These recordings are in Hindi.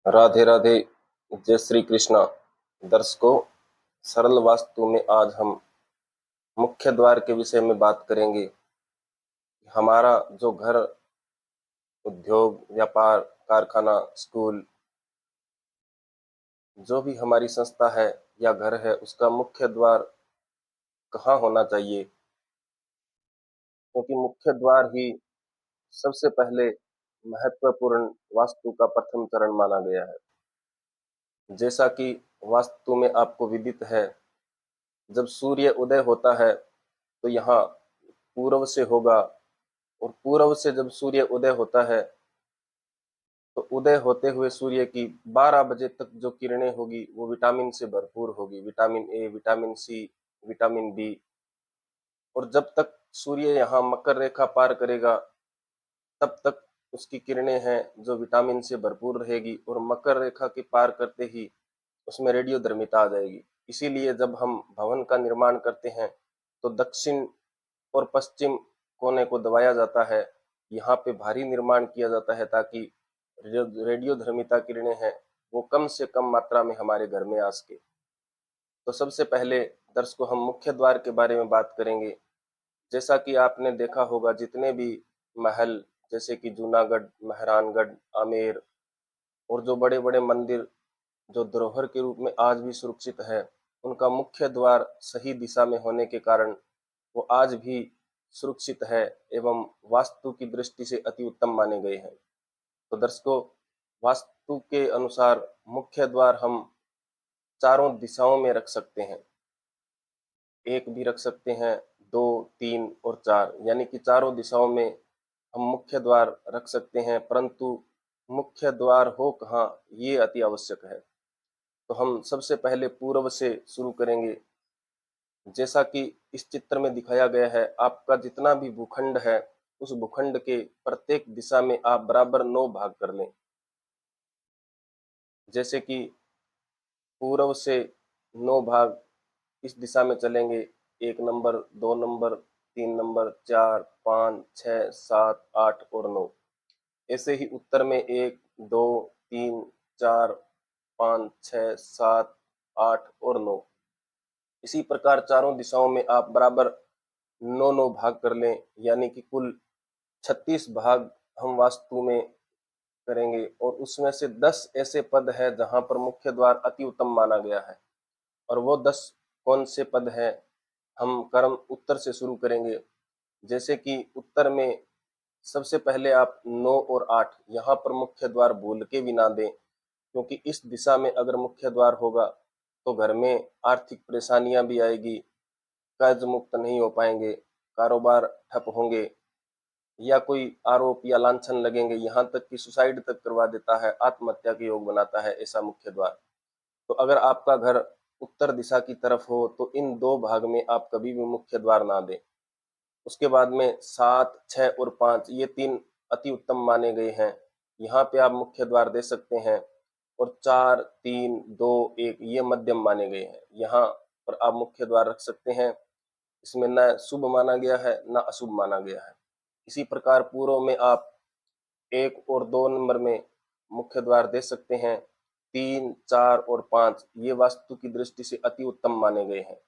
राधे राधे। जय श्री कृष्णा। दर्शकों, सरल वास्तु में आज हम मुख्य द्वार के विषय में बात करेंगे। हमारा जो घर, उद्योग, व्यापार, कारखाना, स्कूल, जो भी हमारी संस्था है या घर है, उसका मुख्य द्वार कहाँ होना चाहिए, क्योंकि मुख्य द्वार ही सबसे पहले महत्वपूर्ण वास्तु का प्रथम चरण माना गया है। जैसा कि वास्तु में आपको विदित है, जब सूर्य उदय होता है तो यहाँ पूर्व से होगा, और पूर्व से जब सूर्य उदय होता है तो उदय होते हुए सूर्य की 12 बजे तक जो किरणें होगी वो विटामिन से भरपूर होगी। Vitamin A, vitamin C, vitamin B. और जब तक सूर्य यहाँ मकर रेखा पार करेगा तब तक उसकी किरणें हैं जो विटामिन से भरपूर रहेगी, और मकर रेखा के पार करते ही उसमें रेडियोधर्मिता आ जाएगी। इसीलिए जब हम भवन का निर्माण करते हैं तो दक्षिण और पश्चिम कोने को दबाया जाता है। यहाँ पे भारी निर्माण किया जाता है ताकि रेडियोधर्मिता किरणें हैं वो कम से कम मात्रा में हमारे घर में आ सके। तो सबसे पहले दर्शकों, हम मुख्य द्वार के बारे में बात करेंगे। जैसा कि आपने देखा होगा, जितने भी महल, जैसे कि जूनागढ़, मेहरानगढ़, आमेर, और जो बड़े बड़े मंदिर जो धरोहर के रूप में आज भी सुरक्षित है, उनका मुख्य द्वार सही दिशा में होने के कारण वो आज भी सुरक्षित है एवं वास्तु की दृष्टि से अति उत्तम माने गए हैं। तो दर्शकों, वास्तु के अनुसार मुख्य द्वार हम चारों दिशाओं में रख सकते हैं। एक भी रख सकते हैं, दो, तीन और चार, यानी कि चारों दिशाओं में हम मुख्य द्वार रख सकते हैं। परंतु मुख्य द्वार हो कहाँ, ये अति आवश्यक है। तो हम सबसे पहले पूर्व से शुरू करेंगे। जैसा कि इस चित्र में दिखाया गया है, आपका जितना भी भूखंड है उस भूखंड के प्रत्येक दिशा में आप बराबर 9 भाग कर लें। जैसे कि पूर्व से 9 भाग इस दिशा में चलेंगे: 1 नंबर, 2 नंबर, 3 नंबर, 4, 5, 6, 7, 8 और 9। ऐसे ही उत्तर में 1, 2, 3, 4, 5, 6, 7, 8 और 9। इसी प्रकार चारों दिशाओं में आप बराबर 9-9 भाग कर लें, यानी कि कुल 36 भाग हम वास्तु में करेंगे। और उसमें से 10 ऐसे पद है जहां पर मुख्य द्वार अति उत्तम माना गया है। और वो 10 कौन से पद हैं, हम क्रम उत्तर से शुरू करेंगे। जैसे कि उत्तर में सबसे पहले आप 9 और 8 यहाँ पर मुख्य द्वार भूल के भी ना दें, क्योंकि इस दिशा में अगर मुख्य द्वार होगा तो घर में आर्थिक परेशानियां भी आएगी, कर्ज मुक्त नहीं हो पाएंगे, कारोबार ठप होंगे, या कोई आरोप या लांछन लगेंगे, यहाँ तक कि सुसाइड तक करवा देता है, आत्महत्या के योग बनाता है ऐसा मुख्य द्वार। तो अगर आपका घर उत्तर दिशा की तरफ हो तो इन 2 भाग में आप कभी भी मुख्य द्वार ना दें। उसके बाद में 7, 6 और 5 ये 3 अति उत्तम माने गए हैं, यहाँ पे आप मुख्य द्वार दे सकते हैं। और 4, 3, 2, 1 ये मध्यम माने गए हैं, यहाँ पर आप मुख्य द्वार रख सकते हैं। इसमें न शुभ माना गया है न अशुभ माना गया है। इसी प्रकार पूर्व में आप 1 और 2 नंबर में मुख्य द्वार दे सकते हैं। 3, 4 और 5 ये वास्तु की दृष्टि से अति उत्तम माने गए हैं।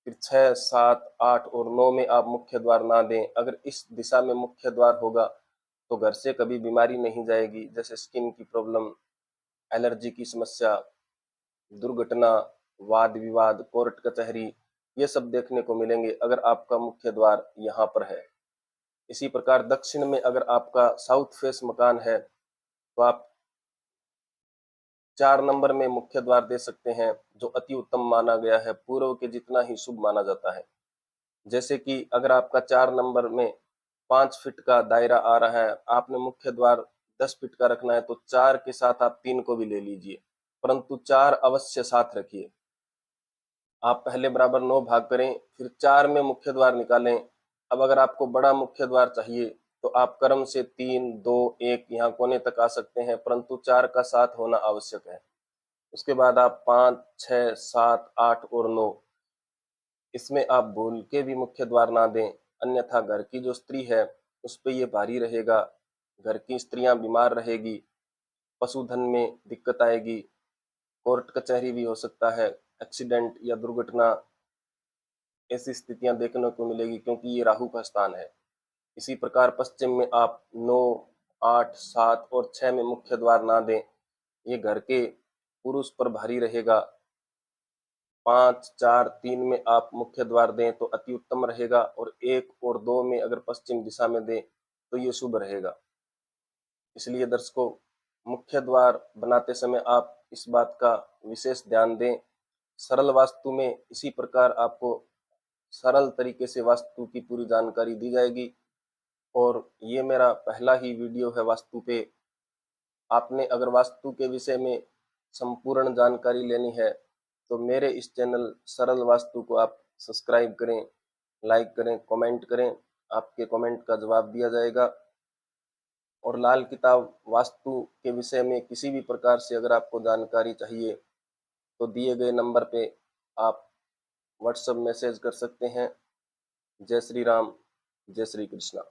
फिर 6, 7, 8 और 9 में आप मुख्य द्वार ना दें। अगर इस दिशा में मुख्य द्वार होगा तो घर से कभी बीमारी नहीं जाएगी, जैसे स्किन की प्रॉब्लम, एलर्जी की समस्या, दुर्घटना, वाद विवाद, कोर्ट कचहरी, ये सब देखने को मिलेंगे अगर आपका मुख्य द्वार यहाँ पर है। इसी प्रकार दक्षिण में अगर आपका साउथ फेस मकान है तो आप 4 नंबर में मुख्य द्वार दे सकते हैं, जो अति उत्तम माना गया है, पूर्व के जितना ही शुभ माना जाता है। जैसे कि अगर आपका 4 नंबर में 5 फीट का दायरा आ रहा है, आपने मुख्य द्वार 10 फीट का रखना है, तो 4 के साथ आप 3 को भी ले लीजिए, परंतु 4 अवश्य साथ रखिए। आप पहले बराबर 9 भाग करें, फिर 4 में मुख्य द्वार निकालें। अब अगर आपको बड़ा मुख्य द्वार चाहिए तो आप क्रम से 3, 2, 1 यहाँ कोने तक आ सकते हैं, परंतु 4 का साथ होना आवश्यक है। उसके बाद आप 5, 6, 7, 8 और 9 इसमें आप भूल के भी मुख्य द्वार ना दें, अन्यथा घर की जो स्त्री है उस पे ये भारी रहेगा, घर की स्त्रियां बीमार रहेगी, पशुधन में दिक्कत आएगी, कोर्ट कचहरी भी हो सकता है, एक्सीडेंट या दुर्घटना, ऐसी स्थितियां देखने को मिलेगी क्योंकि ये राहु का स्थान है। इसी प्रकार पश्चिम में आप 9, 8, 7 और 6 में मुख्य द्वार ना दें, ये घर के पुरुष पर भारी रहेगा। 5, 4, 3 में आप मुख्य द्वार दें तो अति उत्तम रहेगा, और 1 और 2 में अगर पश्चिम दिशा में दें तो ये शुभ रहेगा। इसलिए दर्शकों, मुख्य द्वार बनाते समय आप इस बात का विशेष ध्यान दें। सरल वास्तु में इसी प्रकार आपको सरल तरीके से वास्तु की पूरी जानकारी दी जाएगी, और ये मेरा पहला ही वीडियो है वास्तु पे। आपने अगर वास्तु के विषय में संपूर्ण जानकारी लेनी है तो मेरे इस चैनल सरल वास्तु को आप सब्सक्राइब करें, लाइक करें, कमेंट करें। आपके कमेंट का जवाब दिया जाएगा। और लाल किताब वास्तु के विषय में किसी भी प्रकार से अगर आपको जानकारी चाहिए तो दिए गए नंबर पे आप व्हाट्सएप मैसेज कर सकते हैं। जय श्री राम, जय श्री कृष्णा।